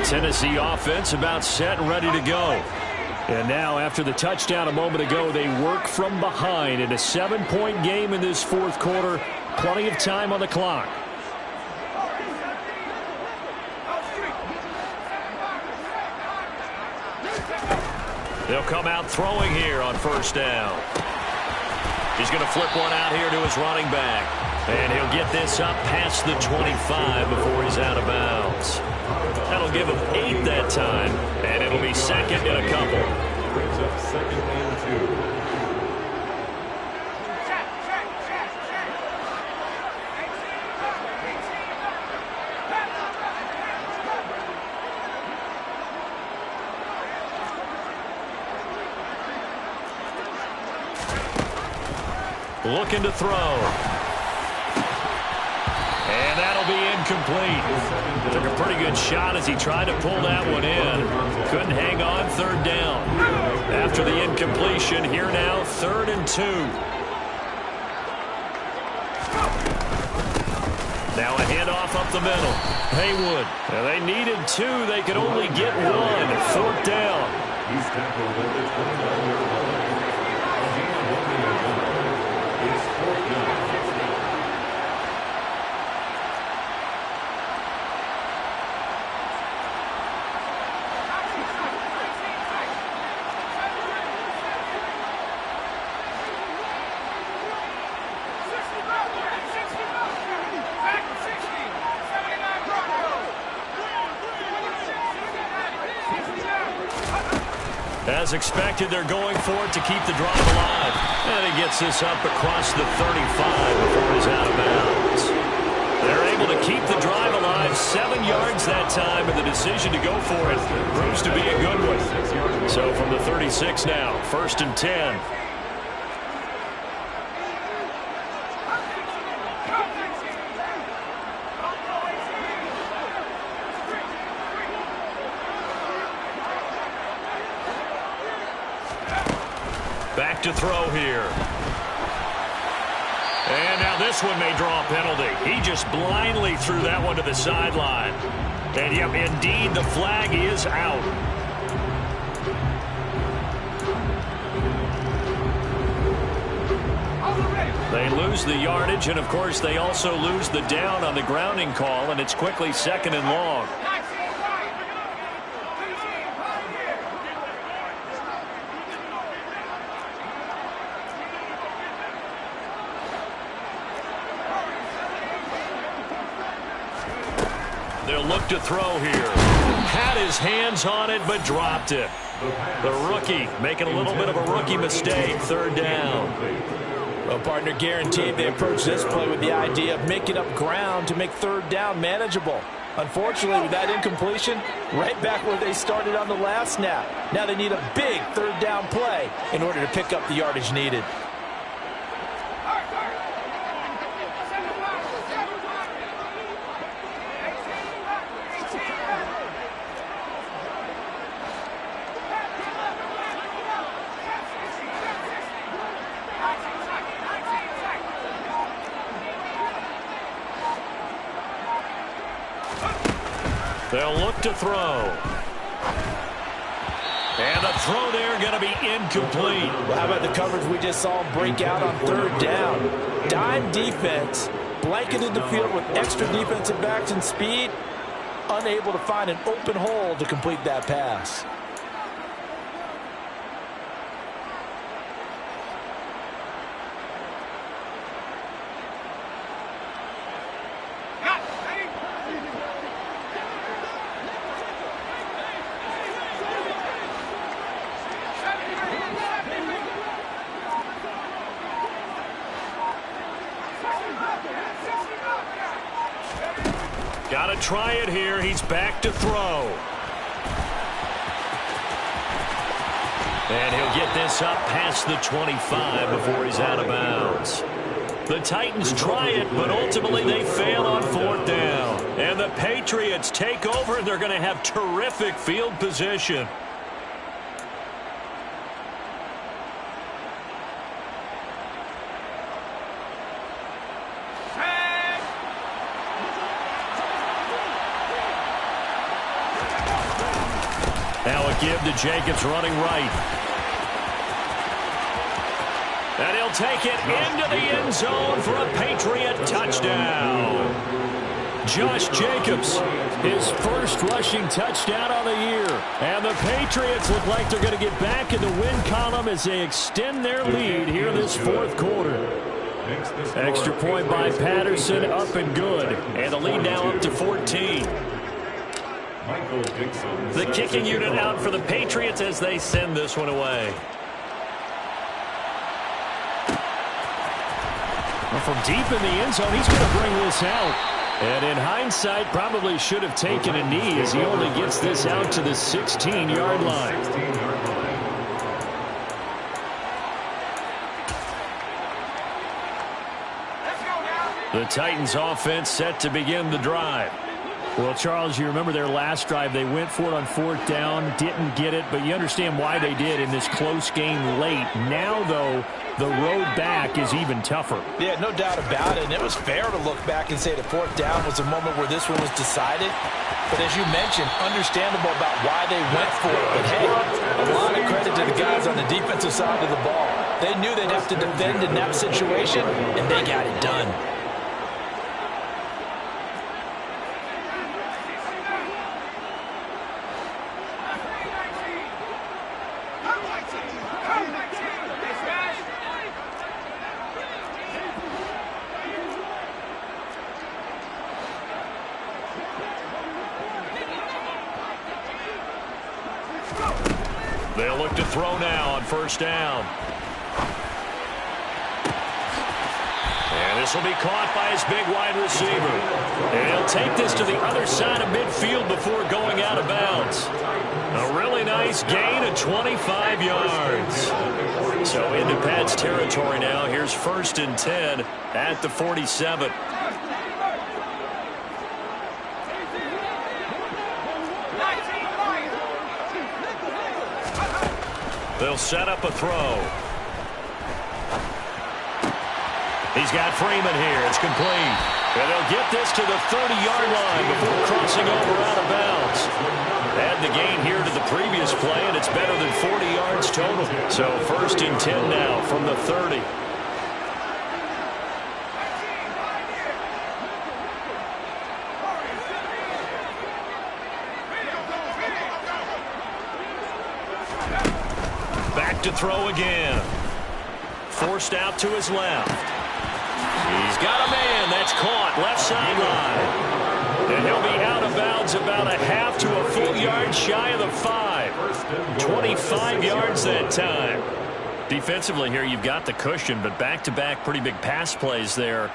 Tennessee offense about set and ready to go. And now, after the touchdown a moment ago, they work from behind in a 7-point game in this fourth quarter. Plenty of time on the clock. They'll come out throwing here on first down. He's going to flip one out here to his running back. And he'll get this up past the 25 before he's out of bounds. That'll give him 8 that time, and it'll be second and a couple. Brings up second and 2. Looking to throw. And that'll be incomplete. Took a pretty good shot as he tried to pull that one in. Couldn't hang on, third down. After the incompletion, here now, 3rd and 2. Now a handoff up the middle. Haywood. Now they needed 2. They could only get 1. 4th down. He's tackled at the 29-yard line. It's 4th down. As expected, they're going for it to keep the drive alive. And he gets this up across the 35 before he's out of bounds. They're able to keep the drive alive, 7 yards that time, and the decision to go for it proves to be a good one. So from the 36 now, 1st and 10. Back to throw here. And now this one may draw a penalty. He just blindly threw that one to the sideline. And yep, indeed, the flag is out. They lose the yardage, and of course they also lose the down on the grounding call, and it's quickly 2nd and long. They'll look to throw here. Had his hands on it, but dropped it. The rookie making a little bit of a rookie mistake. 3rd down. Well, partner, guaranteed they approach this play with the idea of making up ground to make third down manageable. Unfortunately, with that incompletion, right back where they started on the last snap. Now they need a big third down play in order to pick up the yardage needed. They'll look to throw. And the throw there going to be incomplete. Well, how about the coverage we just saw him break out on third down? Dime defense, blanketed the field with extra defensive backs and speed, unable to find an open hole to complete that pass. Got to try it here. He's back to throw. And he'll get this up past the 25 before he's out of bounds. The Titans try it, but ultimately they fail on fourth down. And the Patriots take over, and they're going to have terrific field position. Now a give to Jacobs running right. And he'll take it into the end zone for a Patriot touchdown. Josh Jacobs, his first rushing touchdown on the year. And the Patriots look like they're going to get back in the win column as they extend their lead here this fourth quarter. Extra point by Patterson, up and good. And the lead now up to 14. The kicking unit out for the Patriots as they send this one away. Well, from deep in the end zone, he's going to bring this out. And in hindsight, probably should have taken a knee as he only gets this out to the 16-yard line. The Titans offense set to begin the drive. Well, Charles, you remember their last drive. They went for it on fourth down, didn't get it, but you understand why they did in this close game late. Now, though, the road back is even tougher. Yeah, no doubt about it, and it was fair to look back and say the fourth down was a moment where this one was decided. But as you mentioned, understandable about why they went for it. But, hey, a lot of credit to the guys on the defensive side of the ball. They knew they'd have to defend in that situation, and they got it done. They'll look to throw now on first down. And this will be caught by his big wide receiver. And he'll take this to the other side of midfield before going out of bounds. A really nice gain of 25 yards. So into Pat's territory now. Here's 1st and 10 at the 47. They'll set up a throw. He's got Freeman here. It's complete. And they'll get this to the 30-yard line before crossing over out of bounds. Add the gain here to the previous play, and it's better than 40 yards total. So 1st and 10 now from the 30. To throw again. Forced out to his left. He's got a man. That's caught. Left sideline. And he'll be out of bounds about a half to a full yard shy of the 5. 25 yards that time. Defensively here, you've got the cushion, but back-to-back pretty big pass plays there.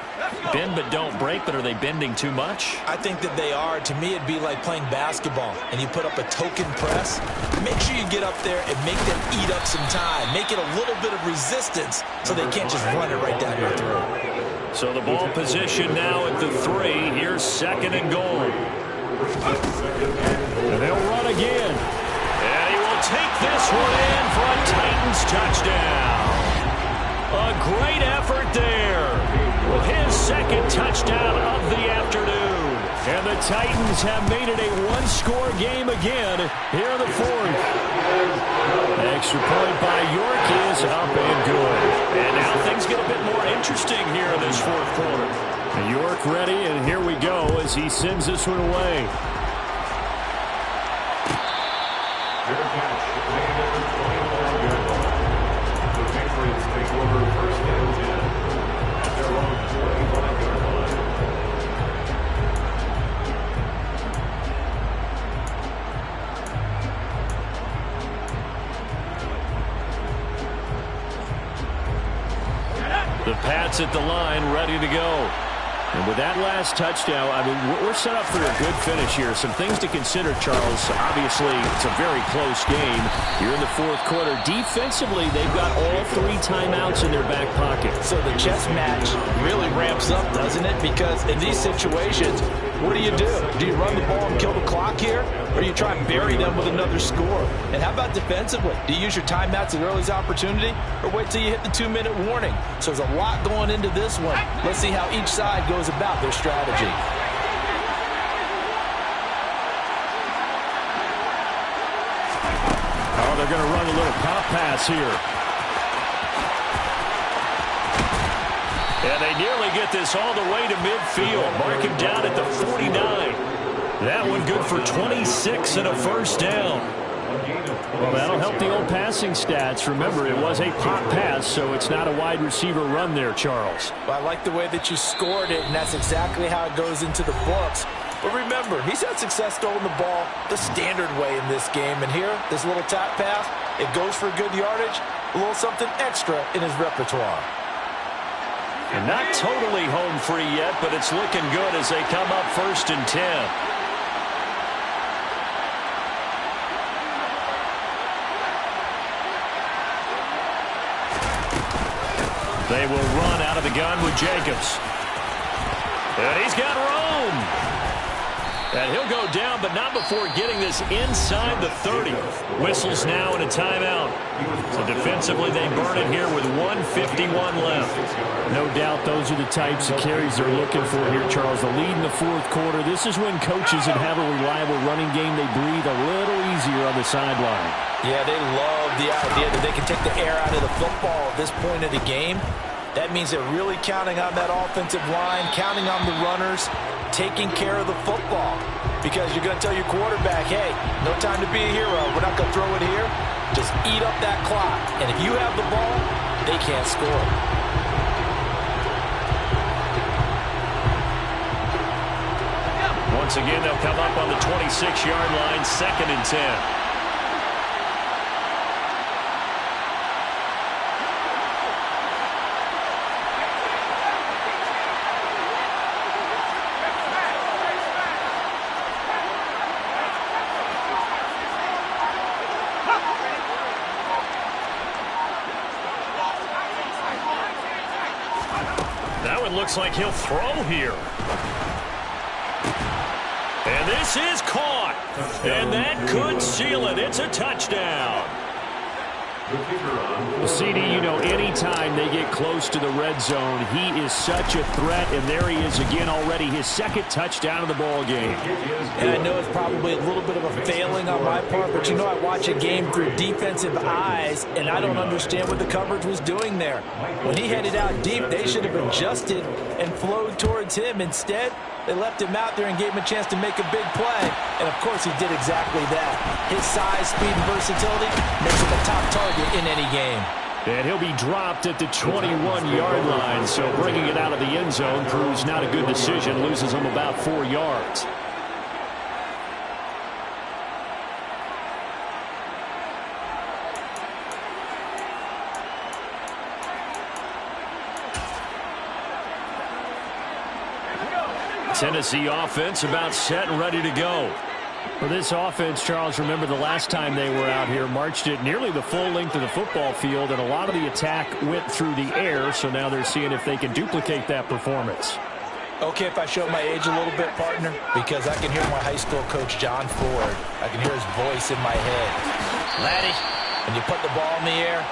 Bend but don't break, but are they bending too much? I think that they are. To me, it'd be like playing basketball, and you put up a token press. Make sure you get up there and make them eat up some time. Make it a little bit of resistance so they can't just run it right down your throat. So the ball position now at the 3. Here's 2nd and goal. And they'll run again. And he will take this one in for a Titans touchdown. A great effort there with his 2nd touchdown of the afternoon. And the Titans have made it a one-score game again here in the 4th. Extra point by York is up and good. And now things get a bit more interesting here in this 4th quarter. And York ready, and here we go as he sends this one away. Fair catch. Made it 24 good. The Patriots take over 1st and 10 at their own 25-yard line. The Pats at the line, ready to go. And with that last touchdown, I mean, we're set up for a good finish here. Some things to consider, Charles. Obviously, it's a very close game. You're in the 4th quarter. Defensively, they've got all 3 timeouts in their back pocket. So the chess match really ramps up, doesn't it? Because in these situations, what do you do? Do you run the ball and kill the clock here? Or do you try and bury them with another score? And how about defensively? Do you use your timeouts at earliest opportunity? Or wait till you hit the 2-minute warning? So there's a lot going into this one. Let's see how each side goes about their strategy. Oh, they're going to run a little pop pass here. And they nearly get this all the way to midfield. Mark him down at the 49. That one good for 26 and a 1st down. Well, that'll help the old passing stats. Remember, it was a pop pass, so it's not a wide receiver run there, Charles. Well, I like the way that you scored it, and that's exactly how it goes into the books. But remember, he's had success throwing the ball the standard way in this game. And here, this little tap pass, it goes for good yardage, a little something extra in his repertoire. And not totally home free yet, but it's looking good as they come up 1st and 10. They will run out of the gun with Jacobs. And he's got Rome. And he'll go down, but not before getting this inside the 30. Whistles now and a timeout. So defensively, they burn it here with 1:51 left. No doubt those are the types of carries they're looking for here, Charles. The lead in the 4th quarter. This is when coaches that have a reliable running game, they breathe a little easier on the sideline. Yeah, they love the idea that they can take the air out of the football at this point of the game. That means they're really counting on that offensive line, counting on the runners, taking care of the football. Because you're going to tell your quarterback, hey, no time to be a hero. We're not going to throw it here. Just eat up that clock. And if you have the ball, they can't score. Once again, they'll come up on the 26-yard line, 2nd and 10. Looks like he'll throw here. And this is caught. And that could seal it. It's a touchdown. CD, you know, anytime they get close to the red zone, he is such a threat. And there he is again already, his 2nd touchdown of the ball game. And I know it's probably a little bit of a failing on my part, but you know I watch a game through defensive eyes, and I don't understand what the coverage was doing there. When he headed out deep, they should have adjusted and flowed towards him. Instead, they left him out there and gave him a chance to make a big play. And, of course, he did exactly that. His size, speed, and versatility makes him a top target in any game. And he'll be dropped at the 21-yard line, so bringing it out of the end zone proves not a good decision, loses him about 4 yards. Tennessee offense about set and ready to go. For this offense, Charles, remember the last time they were out here, marched it nearly the full length of the football field, and a lot of the attack went through the air, so now they're seeing if they can duplicate that performance. Okay, if I show my age a little bit, partner, because I can hear my high school coach, John Ford. I can hear his voice in my head. Laddie, when you put the ball in the air,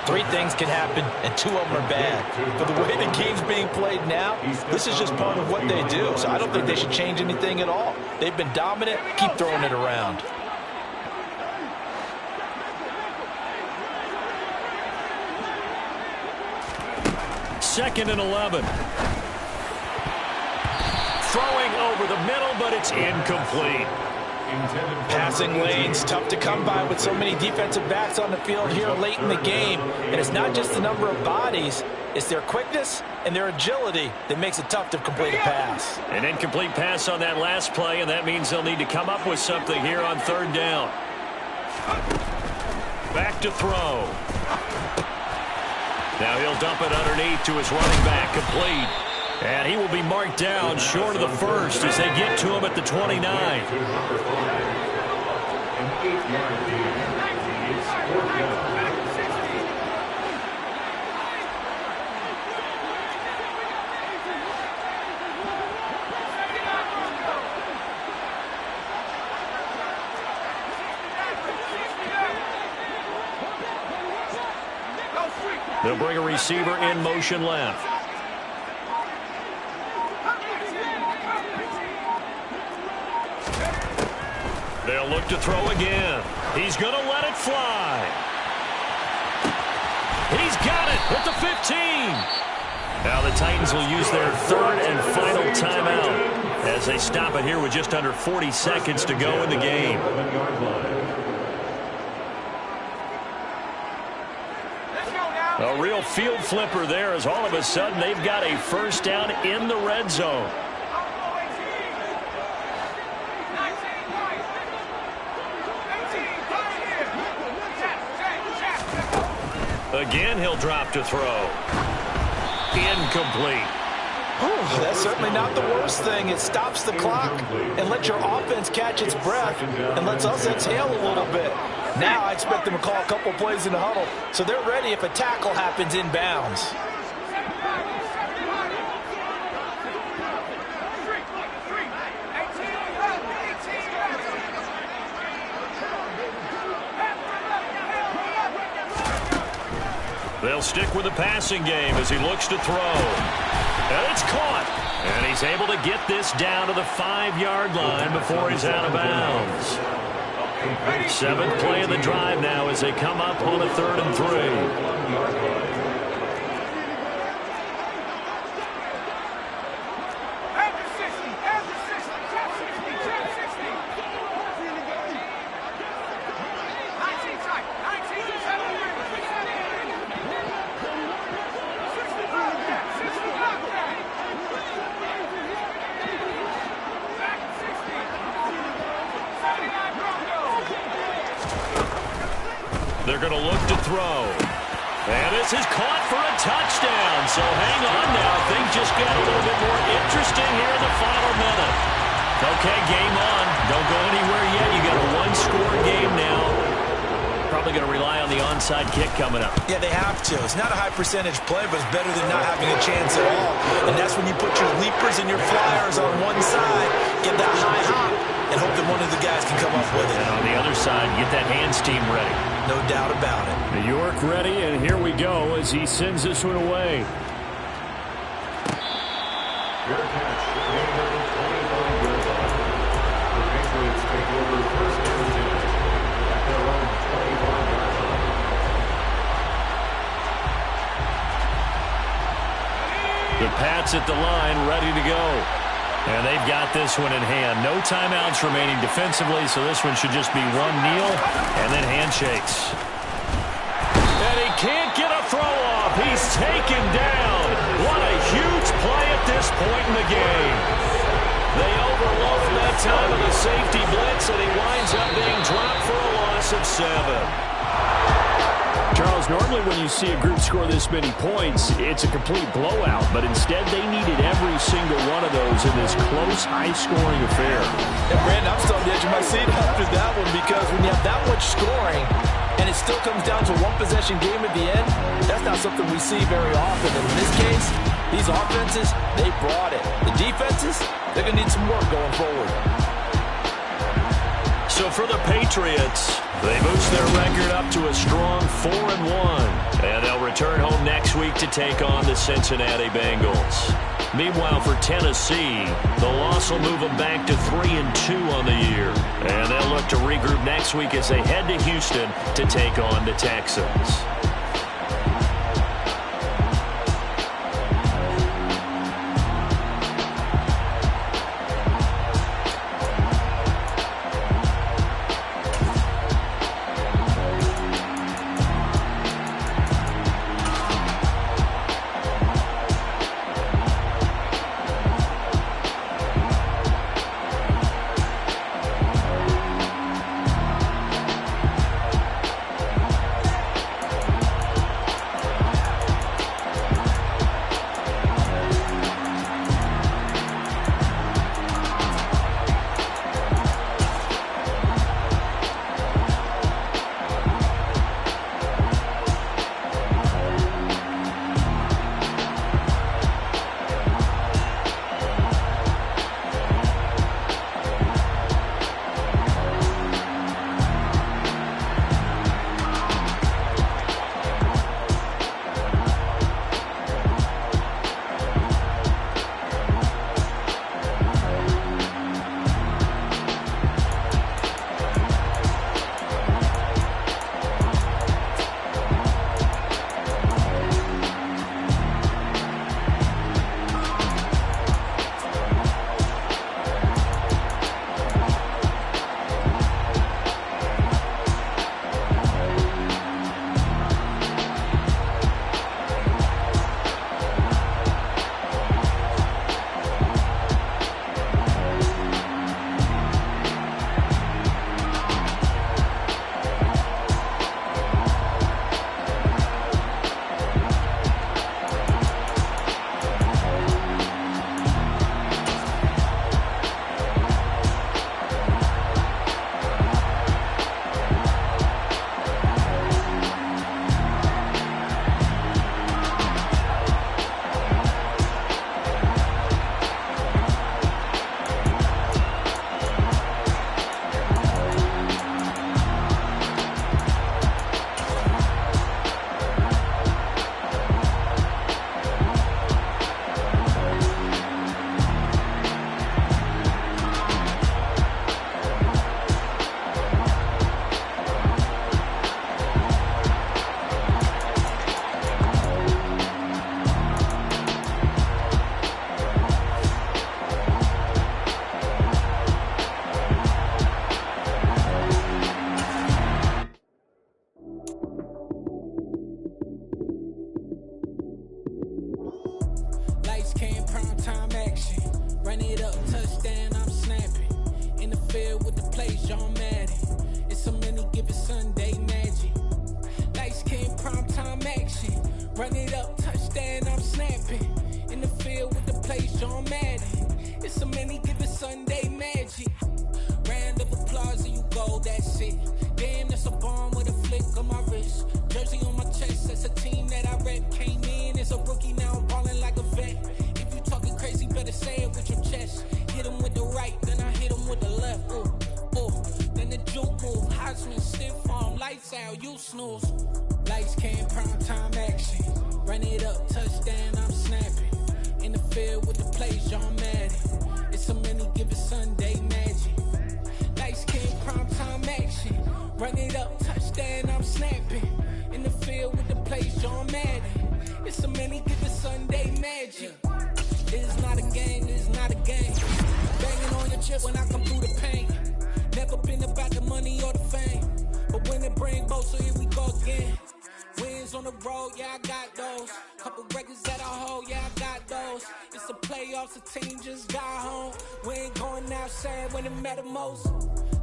3 things can happen, and 2 of them are bad. But the way the game's being played now, this is just part of what they do. So I don't think they should change anything at all. They've been dominant. Keep throwing it around. Second and 11. Throwing over the middle, but it's incomplete. Passing lanes, tough to come by with so many defensive backs on the field here late in the game. And it's not just the number of bodies, it's their quickness and their agility that makes it tough to complete a pass. An incomplete pass on that last play, and that means they'll need to come up with something here on 3rd down. Back to throw. Now he'll dump it underneath to his running back, complete. And he will be marked down short of the first as they get to him at the 29. They'll bring a receiver in motion left. They'll look to throw again. He's going to let it fly. He's got it at the 15. Now the Titans will use their 3rd and final timeout as they stop it here with just under 40 seconds to go in the game. A real field flipper there as all of a sudden they've got a first down in the red zone. Again, he'll drop to throw. Incomplete. Ooh, that's certainly not the worst thing. It stops the clock and lets your offense catch its breath and lets us exhale a little bit. Now I expect them to call a couple plays in the huddle so they're ready if a tackle happens inbounds. They'll stick with the passing game as he looks to throw. And it's caught. And he's able to get this down to the 5-yard line before he's out of bounds. 7th play of the drive now as they come up on a 3rd and 3. They're going to look to throw. And this is caught for a touchdown. So hang on now. Things just got a little bit more interesting here in the final minute. Okay, game on. Don't go anywhere yet. You got a 1-score game now. Probably going to rely on the onside kick coming up. Yeah, they have to. It's not a high percentage play, but it's better than not having a chance at all. And that's when you put your leapers and your flyers on one side, get that high hop, and hope that one of the guys can come up with it. And on the other side, get that hands team ready. No doubt about it. New York ready, and here we go as he sends this one away. Fair catch. Number 25 yards line. The Patriots take over first and 10 at their own 25-yard line. The Pats at the line, ready to go. And they've got this one in hand. No timeouts remaining defensively, so this one should just be one kneel and then handshakes. And he can't get a throw off. He's taken down. What a huge play at this point in the game. They overlooked that time of the safety blitz, and he winds up being dropped for a loss of 7. Charles, normally when you see a group score this many points, it's a complete blowout. But instead, they needed every single one of those in this close, high-scoring affair. And Brandon, I'm still on the edge of my seat after that one, because when you have that much scoring and it still comes down to one possession game at the end, that's not something we see very often. And in this case, these offenses, they brought it. The defenses, they're going to need some work going forward. So for the Patriots, they boost their record up to a strong 4-1. And they'll return home next week to take on the Cincinnati Bengals. Meanwhile, for Tennessee, the loss will move them back to 3-2 on the year. And they'll look to regroup next week as they head to Houston to take on the Texans.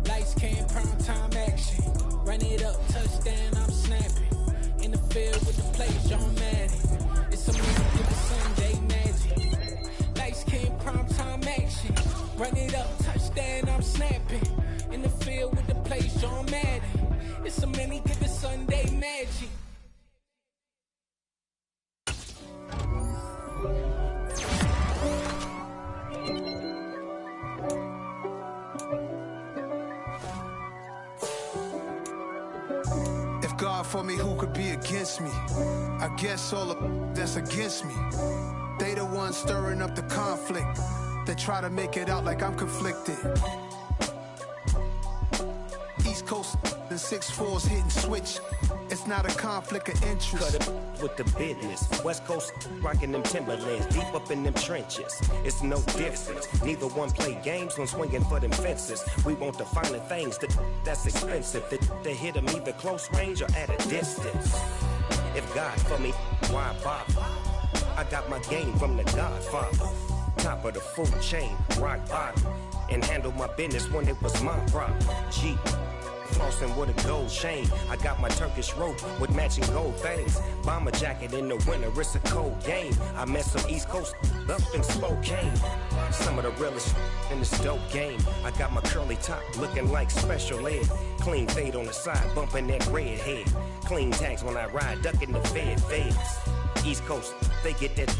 Lights, cam, prime time action. Run it up, touchdown, I'm snapping. In the field with the play, John Madden. It's a music, give it Sunday magic. Lights, cam, prime time action. Run it up, touchdown, I'm snapping. In the field with the play, Sean Madden. It's so many, get the Sunday magic. If God for me, who could be against me? I guess all the that's against me. They the ones stirring up the conflict. They try to make it out like I'm conflicted. East Coast and 6'4's hitting switch. It's not a conflict of interest. Cut it with the business. West Coast rocking them Timberlands, deep up in them trenches. It's no difference. Neither one play games when swinging for them fences. We want the finer things that's expensive. They hit them either close range or at a distance. If God for me, why bother? I got my game from the Godfather. Top of the food chain, rock bottom. And handle my business when it was my problem. G. Flossing with a gold chain. I got my Turkish rope with matching gold things. Bomber jacket in the winter, it's a cold game. I met some East Coast up in Spokane. Some of the realest in this dope game. I got my curly top looking like special ed. Clean fade on the side, bumping that red head. Clean tags when I ride, ducking the feds. East Coast, they get that